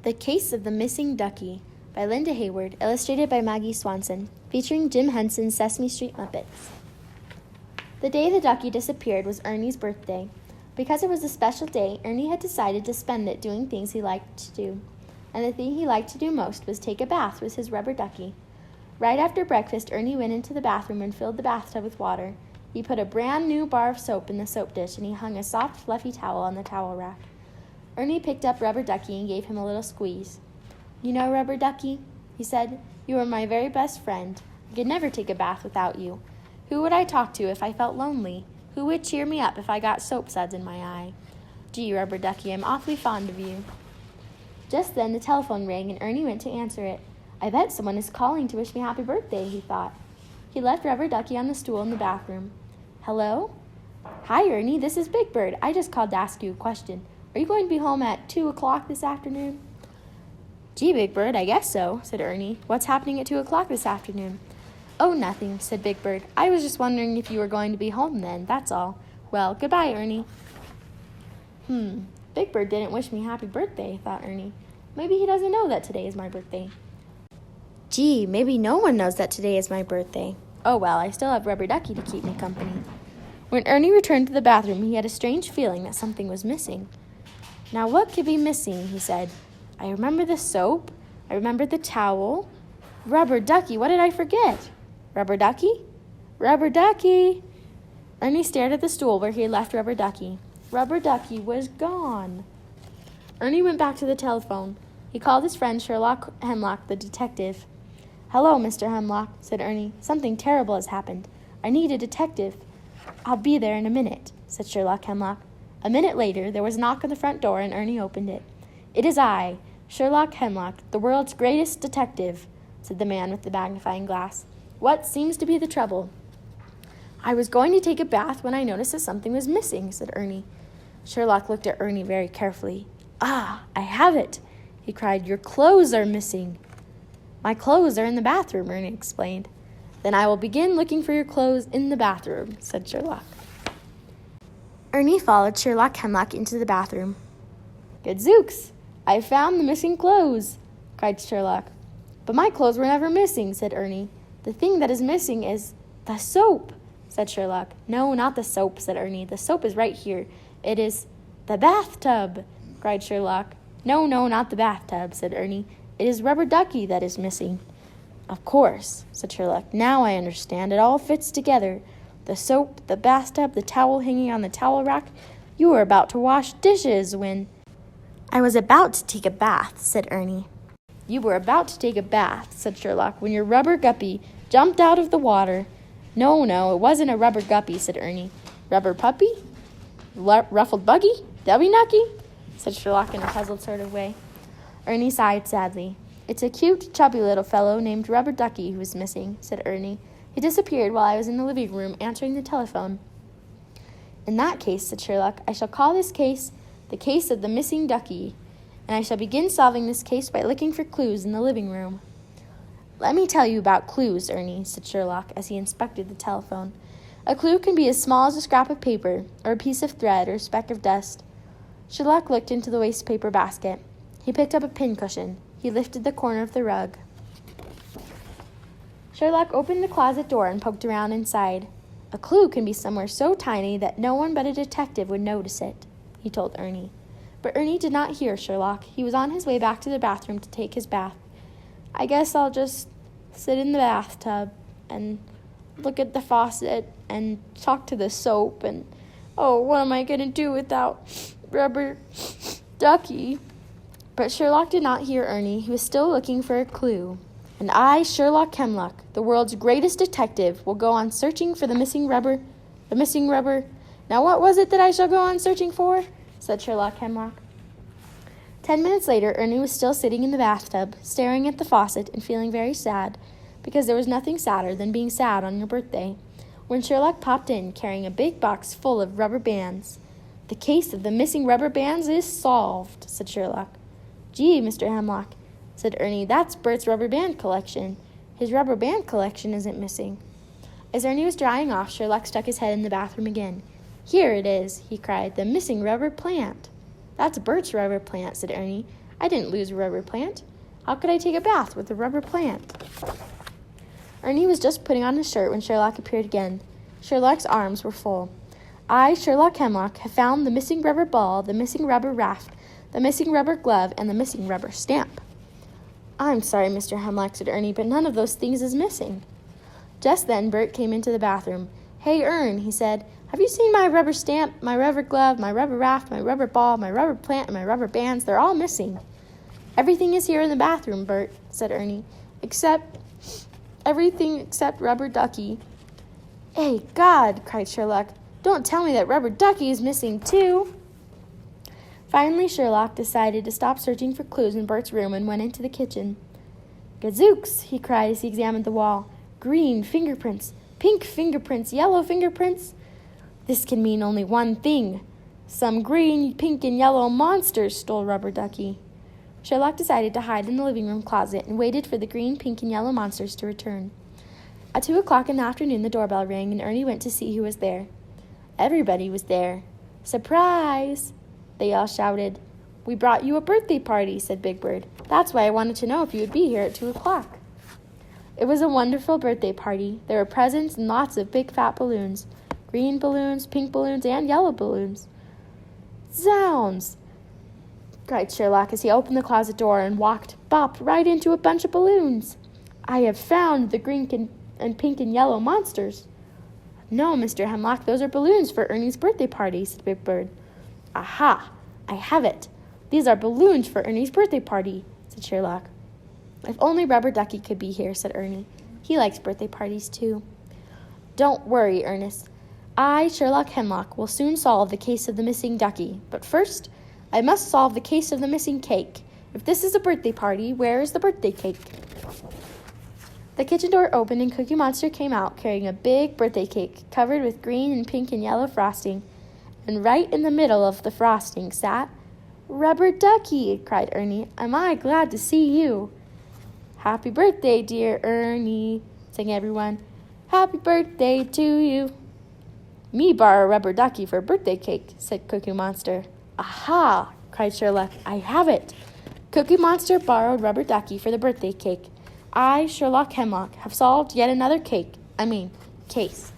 The Case of the Missing Ducky by Linda Hayward, illustrated by Maggie Swanson, featuring Jim Henson's Sesame Street Muppets. The day the ducky disappeared was Ernie's birthday. Because it was a special day, Ernie had decided to spend it doing things he liked to do. And the thing he liked to do most was take a bath with his rubber ducky. Right after breakfast, Ernie went into the bathroom and filled the bathtub with water. He put a brand new bar of soap in the soap dish, and he hung a soft, fluffy towel on the towel rack. Ernie picked up Rubber Ducky and gave him a little squeeze. "You know, Rubber Ducky," he said, "you are my very best friend. I could never take a bath without you. Who would I talk to if I felt lonely? Who would cheer me up if I got soap suds in my eye? Gee, Rubber Ducky, I'm awfully fond of you." Just then the telephone rang, and Ernie went to answer it. "I bet someone is calling to wish me happy birthday," he thought. He left Rubber Ducky on the stool in the bathroom. "Hello?" "Hi, Ernie, this is Big Bird. I just called to ask you a question. Are you going to be home at 2 o'clock this afternoon?" "Gee, Big Bird, I guess so," said Ernie. "What's happening at 2 o'clock this afternoon?" "Oh, nothing," said Big Bird. "I was just wondering if you were going to be home then, that's all. Well, goodbye, Ernie." Big Bird didn't wish me happy birthday, thought Ernie. Maybe he doesn't know that today is my birthday. Gee, maybe no one knows that today is my birthday. Oh well, I still have Rubber Ducky to keep me company. When Ernie returned to the bathroom, he had a strange feeling that something was missing. "Now what could be missing?" he said. "I remember the soap. I remember the towel. Rubber Ducky, what did I forget? Rubber Ducky? Rubber Ducky!" Ernie stared at the stool where he had left Rubber Ducky. Rubber Ducky was gone. Ernie went back to the telephone. He called his friend Sherlock Hemlock, the detective. "Hello, Mr. Hemlock," said Ernie. "Something terrible has happened. I need a detective." "I'll be there in a minute," said Sherlock Hemlock. A minute later, there was a knock on the front door, and Ernie opened it. "It is I, Sherlock Hemlock, the world's greatest detective," said the man with the magnifying glass. "What seems to be the trouble?" "I was going to take a bath when I noticed that something was missing," said Ernie. Sherlock looked at Ernie very carefully. "Ah, I have it!" he cried. "Your clothes are missing." "My clothes are in the bathroom," Ernie explained. "Then I will begin looking for your clothes in the bathroom," said Sherlock. Ernie followed Sherlock Hemlock into the bathroom. "Gadzooks! I've found the missing clothes!" cried Sherlock. "But my clothes were never missing," said Ernie. "The thing that is missing is the soap," said Sherlock. "No, not the soap," said Ernie. "The soap is right here. It is the bathtub," cried Sherlock. No, not the bathtub," said Ernie. "It is Rubber Ducky that is missing." "Of course," said Sherlock. "Now I understand. It all fits together. The soap, the bathtub, the towel hanging on the towel rack. You were about to wash dishes when—" "I was about to take a bath," said Ernie. "You were about to take a bath," said Sherlock, "when your rubber guppy jumped out of the water." No, it wasn't a rubber guppy," said Ernie. "Rubber puppy? Ruffled buggy? Dubby Nucky?" said Sherlock in a puzzled sort of way. Ernie sighed sadly. "It's a cute, chubby little fellow named Rubber Ducky who is missing," said Ernie. "He disappeared while I was in the living room answering the telephone." "In that case," said Sherlock, "I shall call this case the Case of the Missing Ducky, and I shall begin solving this case by looking for clues in the living room." "Let me tell you about clues, Ernie," said Sherlock as he inspected the telephone. "A clue can be as small as a scrap of paper, or a piece of thread, or a speck of dust." Sherlock looked into the waste paper basket. He picked up a pincushion. He lifted the corner of the rug. Sherlock opened the closet door and poked around inside. "A clue can be somewhere so tiny that no one but a detective would notice it," he told Ernie. But Ernie did not hear Sherlock. He was on his way back to the bathroom to take his bath. "I guess I'll just sit in the bathtub and look at the faucet and talk to the soap and, oh, what am I going to do without Rubber Ducky?" But Sherlock did not hear Ernie. He was still looking for a clue. "And I, Sherlock Hemlock, the world's greatest detective, will go on searching for the missing rubber. Now what was it that I shall go on searching for?" said Sherlock Hemlock. 10 minutes later, Ernie was still sitting in the bathtub, staring at the faucet and feeling very sad, because there was nothing sadder than being sad on your birthday, when Sherlock popped in, carrying a big box full of rubber bands. "The case of the missing rubber bands is solved," said Sherlock. "Gee, Mr. Hemlock," said Ernie, "that's Bert's rubber band collection. His rubber band collection isn't missing." As Ernie was drying off, Sherlock stuck his head in the bathroom again. "Here it is," he cried, "the missing rubber plant." "That's Bert's rubber plant," said Ernie. I didn't lose a rubber plant. How could I take a bath with a rubber plant? Ernie was just putting on his shirt when Sherlock appeared again. Sherlock's arms were full. I, Sherlock Hemlock, have found the missing rubber ball, the missing rubber raft, the missing rubber glove, and the missing rubber stamp. I'm sorry, Mr. Hemlock, said Ernie, but none of those things is missing. Just then, Bert came into the bathroom. Hey, Ern, he said, have you seen my rubber stamp, my rubber glove, my rubber raft, my rubber ball, my rubber plant, and my rubber bands? They're all missing. Everything is here in the bathroom, Bert, said Ernie, everything except rubber ducky. Hey, God, cried Sherlock, don't tell me that rubber ducky is missing too. Finally, Sherlock decided to stop searching for clues in Bert's room and went into the kitchen. Gazooks, he cried as he examined the wall. Green fingerprints, pink fingerprints, yellow fingerprints. This can mean only one thing. Some green, pink, and yellow monsters stole rubber ducky. Sherlock decided to hide in the living room closet and waited for the green, pink, and yellow monsters to return. At 2 o'clock in the afternoon, the doorbell rang, and Ernie went to see who was there. Everybody was there. Surprise! They all shouted. We brought you a birthday party, said Big Bird. That's why I wanted to know if you would be here at 2 o'clock. It was a wonderful birthday party. There were presents and lots of big fat balloons. Green balloons, pink balloons, and yellow balloons. Zounds! Cried Sherlock as he opened the closet door and bopped right into a bunch of balloons. I have found the green and pink and yellow monsters. No, Mr. Hemlock, those are balloons for Ernie's birthday party, said Big Bird. Aha! I have it. These are balloons for Ernie's birthday party, said Sherlock. If only Rubber Ducky could be here, said Ernie. He likes birthday parties, too. Don't worry, Ernest. I, Sherlock Hemlock, will soon solve the case of the missing ducky. But first, I must solve the case of the missing cake. If this is a birthday party, where is the birthday cake? The kitchen door opened and Cookie Monster came out carrying a big birthday cake covered with green and pink and yellow frosting. And right in the middle of the frosting sat Rubber Ducky, cried Ernie. Am I glad to see you? Happy birthday, dear Ernie, sang everyone. Happy birthday to you. Me borrow Rubber Ducky for birthday cake, said Cookie Monster. Aha, cried Sherlock. I have it. Cookie Monster borrowed Rubber Ducky for the birthday cake. I, Sherlock Hemlock, have solved yet another case.